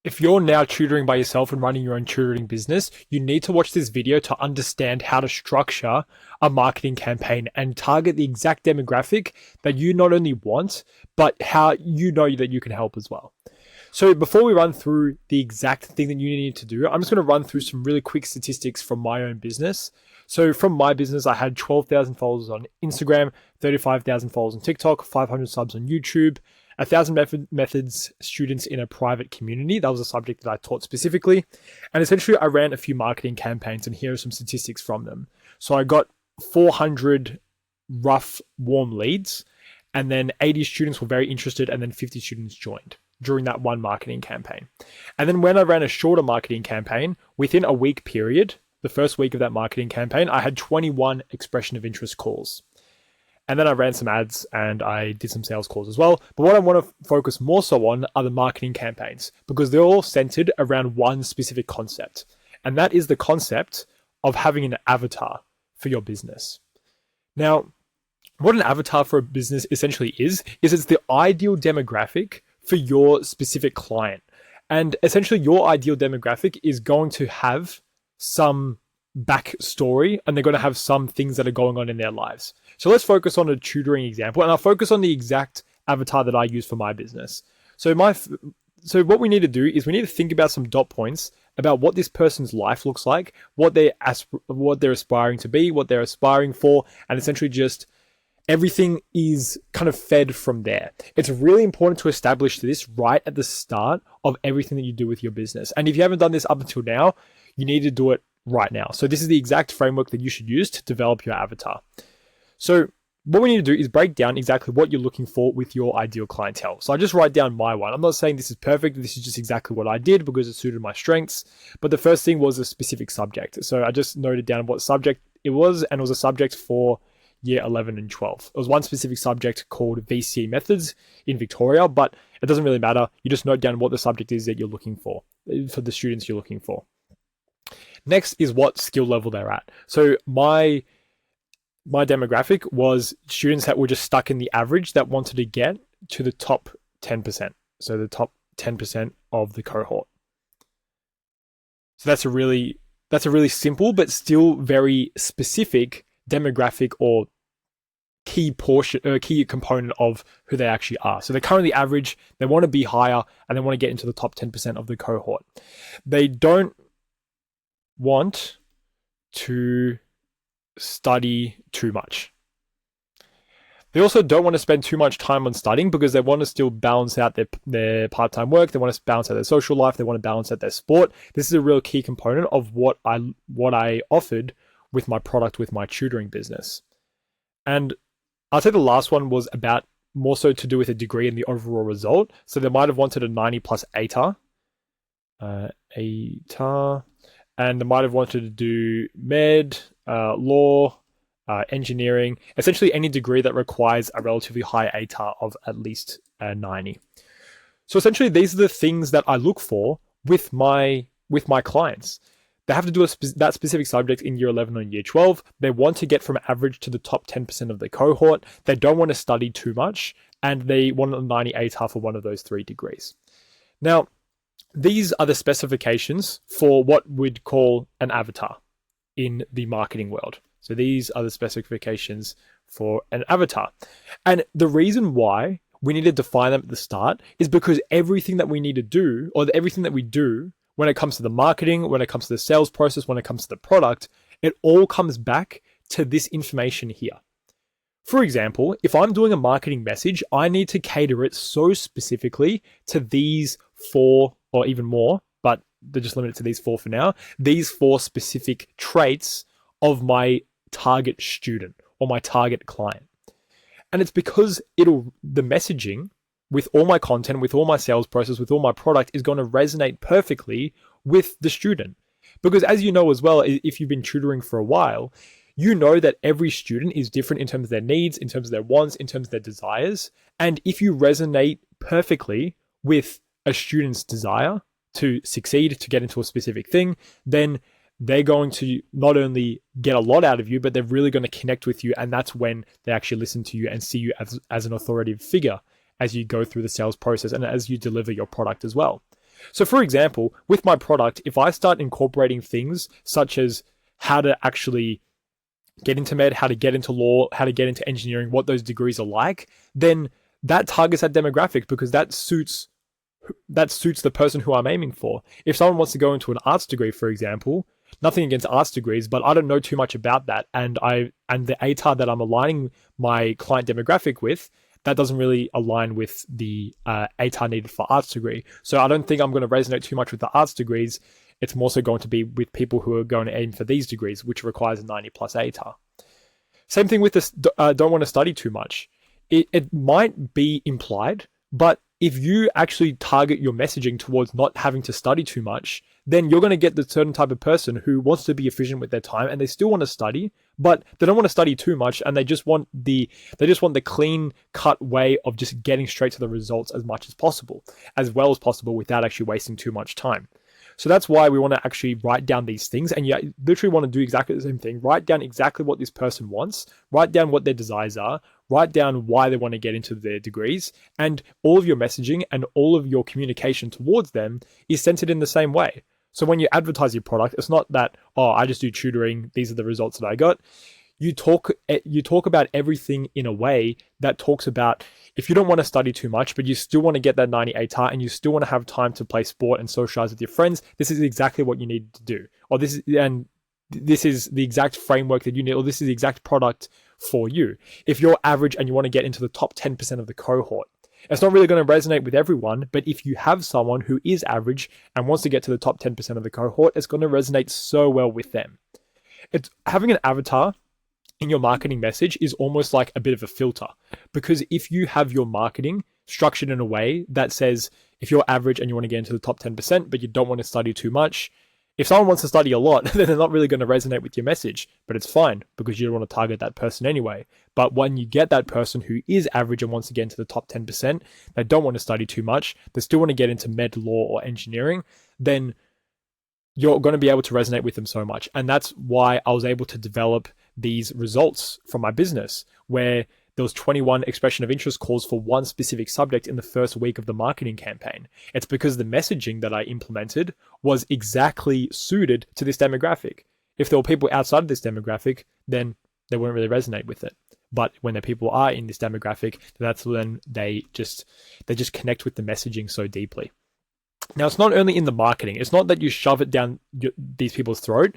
If you're now tutoring by yourself and running your own tutoring business, you need to watch this video to understand how to structure a marketing campaign and target the exact demographic that you not only want, but how you know that you can help as well. So before we run through the exact thing that you need to do, I'm just going to run through some really quick statistics from my own business. So from my business, I had 12,000 followers on Instagram, 35,000 followers on TikTok, 500 subs on YouTube, 1,000 methods students in a private community. That was a subject that I taught specifically. And essentially, I ran a few marketing campaigns, and here are some statistics from them. So I got 400 rough warm leads, and then 80 students were very interested, and then 50 students joined during that one marketing campaign. And then when I ran a shorter marketing campaign, within a week period, the first week of that marketing campaign, I had 21 expression of interest calls. And then I ran some ads and I did some sales calls as well. But what I want to focus more so on are the marketing campaigns, because they're all centered around one specific concept. And that is the concept of having an avatar for your business. Now, what an avatar for a business essentially is it's the ideal demographic for your specific client. And essentially your ideal demographic is going to have some backstory, and they're going to have some things that are going on in their lives. So let's focus on a tutoring example, and I'll focus on the exact avatar that I use for my business. So what we need to do is we need to think about some dot points about what this person's life looks like, what they're aspiring to be, what they're aspiring for, and essentially just everything is kind of fed from there. It's really important to establish this right at the start of everything that you do with your business. And if you haven't done this up until now, you need to do it right now. So this is the exact framework that you should use to develop your avatar. So what we need to do is break down exactly what you're looking for with your ideal clientele. So I just write down my one. I'm not saying this is perfect. This is just exactly what I did because it suited my strengths. But the first thing was a specific subject. So I just noted down what subject it was, and it was a subject for year 11 and 12. It was one specific subject called VCE methods in Victoria, but it doesn't really matter. You just note down what the subject is that you're looking for the students you're looking for. Next is what skill level they're at. So my demographic was students that were just stuck in the average that wanted to get to the top 10%. So the top 10% of the cohort. So that's a really simple but still very specific demographic or key component of who they actually are. So they're currently average, they want to be higher, and they want to get into the top 10% of the cohort. They don't want to study too much. They also don't want to spend too much time on studying because they want to still balance out their part-time work. They want to balance out their social life. They want to balance out their sport. This is a real key component of what I offered with my product, with my tutoring business. And I'll say the last one was about more so to do with a degree and the overall result. So they might have wanted a 90 plus ATAR, and they might have wanted to do med, law, engineering, essentially any degree that requires a relatively high ATAR of at least 90. So essentially, these are the things that I look for with my clients. They have to do that specific subject in year 11 or year 12. They want to get from average to the top 10% of the cohort. They don't want to study too much, and they want a 90 ATAR for one of those 3 degrees. Now, these are the specifications for what we'd call an avatar in the marketing world. So these are the specifications for an avatar. And the reason why we need to define them at the start is because everything that we need to do, or everything that we do when it comes to the marketing, when it comes to the sales process, when it comes to the product, it all comes back to this information here. For example, if I'm doing a marketing message, I need to cater it so specifically to these 4 or even more, but they're just limited to these 4 for now, these 4 specific traits of my target student or my target client. And it's because the messaging with all my content, with all my sales process, with all my product is going to resonate perfectly with the student. Because as you know as well, if you've been tutoring for a while, you know that every student is different in terms of their needs, in terms of their wants, in terms of their desires. And if you resonate perfectly with a student's desire to succeed, to get into a specific thing, then they're going to not only get a lot out of you, but they're really going to connect with you. And that's when they actually listen to you and see you as an authoritative figure as you go through the sales process and as you deliver your product as well. So for example, with my product, if I start incorporating things such as how to actually get into med, how to get into law, how to get into engineering, what those degrees are like, then that targets that demographic because that suits the person who I'm aiming for. If someone wants to go into an arts degree, for example, nothing against arts degrees, but I don't know too much about that, and the ATAR that I'm aligning my client demographic with, that doesn't really align with the ATAR needed for arts degree. So I don't think I'm going to resonate too much with the arts degrees. It's more so going to be with people who are going to aim for these degrees, which requires a 90 plus ATAR. Same thing with this, don't want to study too much. It might be implied, but if you actually target your messaging towards not having to study too much, then you're going to get the certain type of person who wants to be efficient with their time and they still want to study, but they don't want to study too much and they just want the clean cut way of just getting straight to the results as much as well as possible without actually wasting too much time. So that's why we want to actually write down these things, and you literally want to do exactly the same thing. Write down exactly what this person wants, write down what their desires are, write down why they want to get into their degrees, and all of your messaging and all of your communication towards them is centered in the same way. So when you advertise your product, it's not that, oh, I just do tutoring, these are the results that I got. You talk about everything in a way that talks about, if you don't want to study too much, but you still want to get that 90 ATAR and you still want to have time to play sport and socialize with your friends, this is exactly what you need to do. Or this is the exact framework that you need, or this is the exact product for you. If you're average and you want to get into the top 10% of the cohort, it's not really going to resonate with everyone, but if you have someone who is average and wants to get to the top 10% of the cohort, it's going to resonate so well with them. It's having an avatar in your marketing message is almost like a bit of a filter, because if you have your marketing structured in a way that says, if you're average and you want to get into the top 10%, but you don't want to study too much, if someone wants to study a lot, then they're not really going to resonate with your message, but it's fine because you don't want to target that person anyway. But when you get that person who is average and wants to get into the top 10%, they don't want to study too much, they still want to get into med, law, or engineering, then you're going to be able to resonate with them so much. And that's why I was able to develop these results from my business, where there was 21 expression of interest calls for one specific subject in the first week of the marketing campaign. It's because the messaging that I implemented was exactly suited to this demographic. If there were people outside of this demographic, then they wouldn't really resonate with it. But when the people are in this demographic, that's when they just connect with the messaging so deeply. Now, it's not only in the marketing. It's not that you shove it down these people's throat.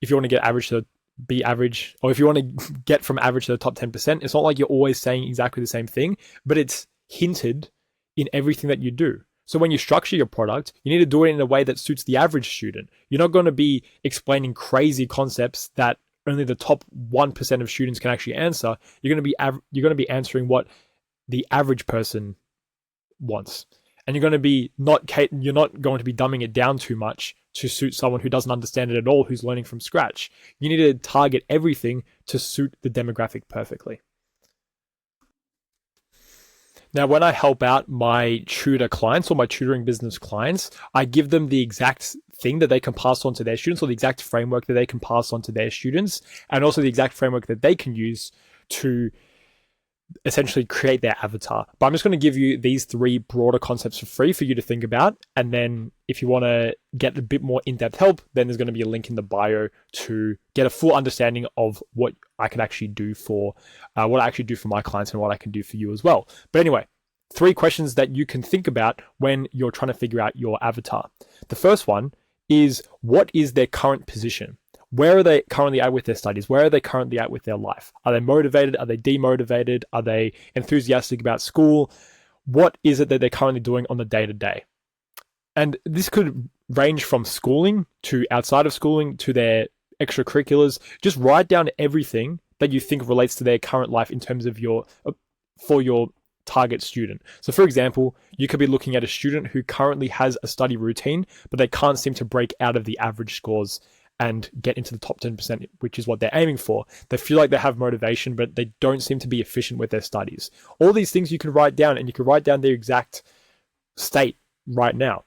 If you want to get average to be average, or if you want to get from average to the top 10%, it's not like you're always saying exactly the same thing, but it's hinted in everything that you do. So when you structure your product, you need to do it in a way that suits the average student. You're not going to be explaining crazy concepts that only the top 1% of students can actually answer. You're going to be answering what the average person wants. And you're not going to be dumbing it down too much to suit someone who doesn't understand it at all, who's learning from scratch. You need to target everything to suit the demographic perfectly. Now, when I help out my tutor clients or my tutoring business clients, I give them the exact thing that they can pass on to their students, or the exact framework that they can pass on to their students, and also the exact framework that they can use to essentially create their avatar. But I'm just going to give you these 3 broader concepts for free for you to think about. And then if you want to get a bit more in-depth help, then there's going to be a link in the bio to get a full understanding of what I can actually do for my clients and what I can do for you as well. But anyway, 3 questions that you can think about when you're trying to figure out your avatar. The first one is, what is their current position? Where are they currently at with their studies? Where are they currently at with their life? Are they motivated? Are they demotivated? Are they enthusiastic about school? What is it that they're currently doing on the day-to-day? And this could range from schooling to outside of schooling to their extracurriculars. Just write down everything that you think relates to their current life in terms of for your target student. So for example, you could be looking at a student who currently has a study routine, but they can't seem to break out of the average scores and get into the top 10%, which is what they're aiming for. They feel like they have motivation, but they don't seem to be efficient with their studies. All these things you can write down, and you can write down their exact state right now.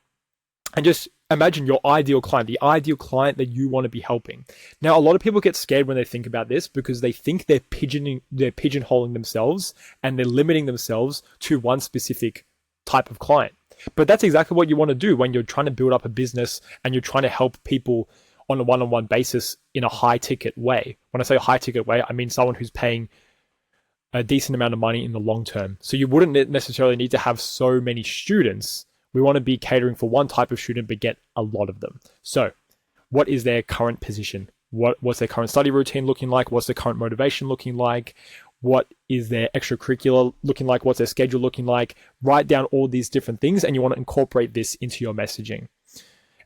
And just imagine your ideal client, the ideal client that you want to be helping. Now, a lot of people get scared when they think about this because they think they're pigeonholing themselves and they're limiting themselves to one specific type of client. But that's exactly what you want to do when you're trying to build up a business and you're trying to help people on a one-on-one basis in a high ticket way. When I say high ticket way, I mean someone who's paying a decent amount of money in the long term. So you wouldn't necessarily need to have so many students. We want to be catering for one type of student, but get a lot of them. So what is their current position? What's their current study routine looking like? What's their current motivation looking like? What is their extracurricular looking like? What's their schedule looking like? Write down all these different things, and you want to incorporate this into your messaging.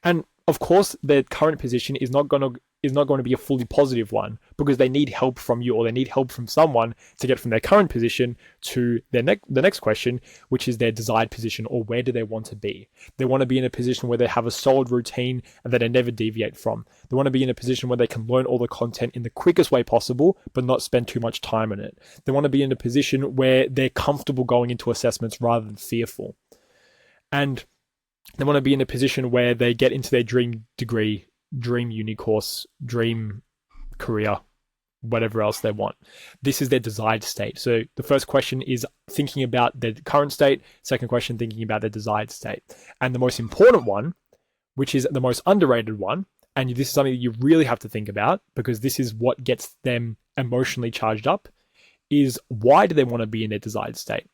And of course, their current position is not going to be a fully positive one, because they need help from you, or they need help from someone to get from their current position to the next question, which is their desired position, or where do they want to be? They want to be in a position where they have a solid routine and that they never deviate from. They want to be in a position where they can learn all the content in the quickest way possible, but not spend too much time on it. They want to be in a position where they're comfortable going into assessments rather than fearful. And they want to be in a position where they get into their dream degree, dream uni course, dream career, whatever else they want. This is their desired state. So the first question is thinking about their current state. Second question, thinking about their desired state. And the most important one, which is the most underrated one, and this is something that you really have to think about, because this is what gets them emotionally charged up, is why do they want to be in their desired state?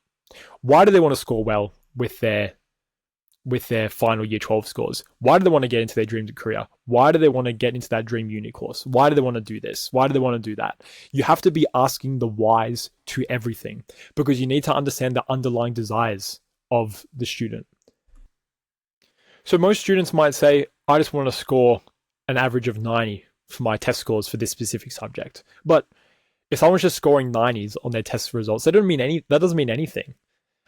Why do they want to score well with their final year 12 scores? Why do they want to get into their dream career? Why do they want to get into that dream uni course? Why do they want to do this? Why do they want to do that? You have to be asking the whys to everything, because you need to understand the underlying desires of the student. So most students might say, I just want to score an average of 90 for my test scores for this specific subject. But if someone's just scoring 90s on their test results, that doesn't mean anything.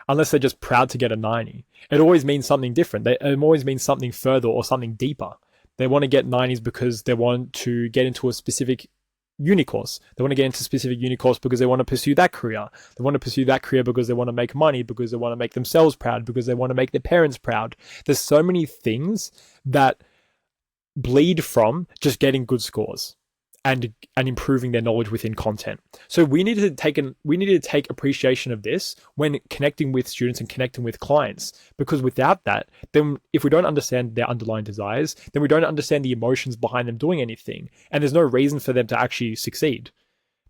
Unless they're just proud to get a 90. It always means something different. It always means something further or something deeper. They want to get 90s because they want to get into a specific uni course. They want to get into a specific uni course because they want to pursue that career. They want to pursue that career because they want to make money, because they want to make themselves proud, because they want to make their parents proud. There's so many things that bleed from just getting good scores and improving their knowledge within content. So we need to take appreciation of this when connecting with students and connecting with clients, because without that, then if we don't understand their underlying desires, then we don't understand the emotions behind them doing anything, and there's no reason for them to actually succeed.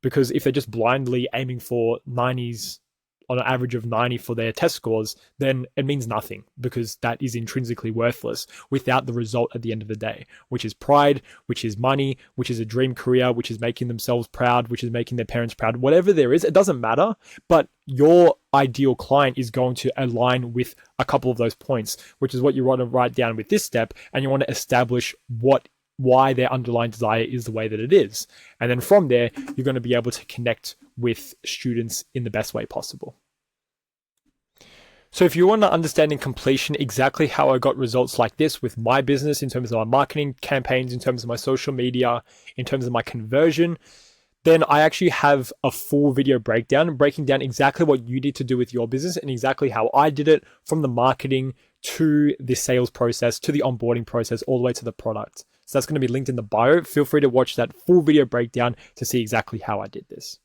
Because if they're just blindly aiming for 90s on an average of 90 for their test scores, then it means nothing, because that is intrinsically worthless without the result at the end of the day, which is pride, which is money, which is a dream career, which is making themselves proud, which is making their parents proud. Whatever there is, it doesn't matter, but your ideal client is going to align with a couple of those points, which is what you want to write down with this step, and you want to establish why their underlying desire is the way that it is. And then from there, you're going to be able to connect with students in the best way possible. So if you want to understand in completion exactly how I got results like this with my business, in terms of my marketing campaigns, in terms of my social media, in terms of my conversion, then I actually have a full video breakdown, breaking down exactly what you need to do with your business and exactly how I did it, from the marketing to the sales process, to the onboarding process, all the way to the product. So that's going to be linked in the bio. Feel free to watch that full video breakdown to see exactly how I did this.